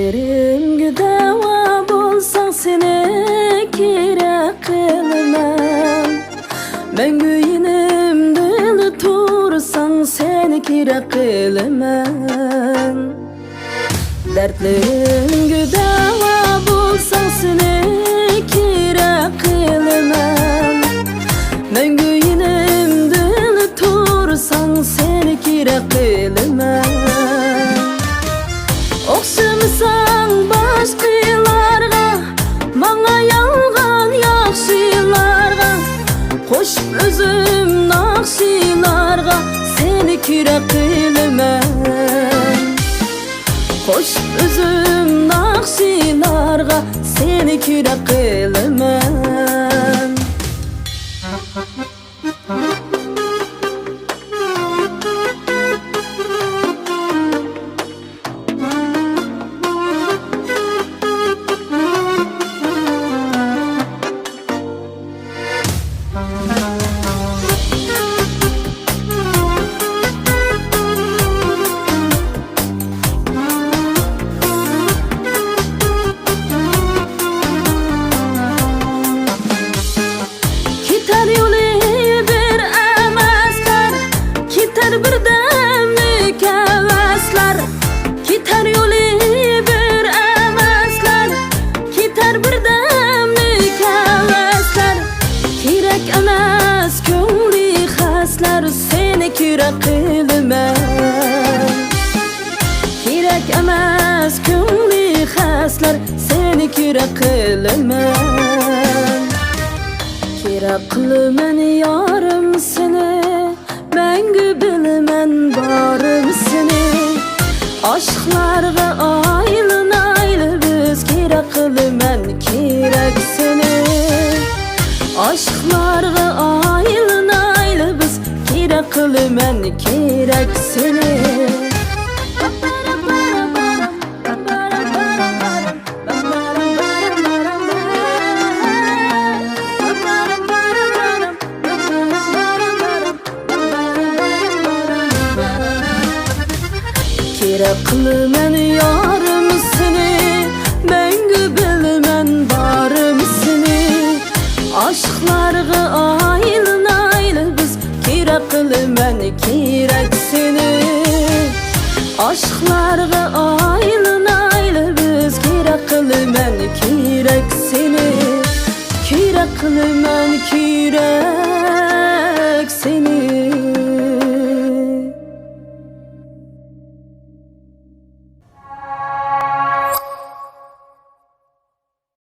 Dertlerimge deva bolsaň seni kerek kılmam. Mängü ýenimde tursaň seni kerek kılmam. Dertlerimge deva bolsaň seni kerek kılmam. Mängü ýenimde tursaň seni kerek kılmam. Okşamysaň başgalarga, maňa ýalgan ýakşylarga, koşup özüm nakşylarga seni kerek kılmam. Koşup özüm nakşylarga seni kerek kılmam. Birdemlik hevesler, gitar yolu bir emesler, gitar birdemlik hevesler. Kerek emas köngli haslar seni kerek kılmam. Kerek emas köngli haslar seni kerek kılmam. Kerek kılman yarım seni, mängü bilmen barım seni. Aşklarga aýlyn biz kerek kılman kerek seni. Aşklarga aýlyn biz kerek kılman kerek seni. Kerek kılman yarım seni, mängü bilmen barım seni. Aşklarga aýlyn biz kerek kılman kerek seni. Aşklarga aýlyn biz kerek kılman kerek seni. Kerek kılman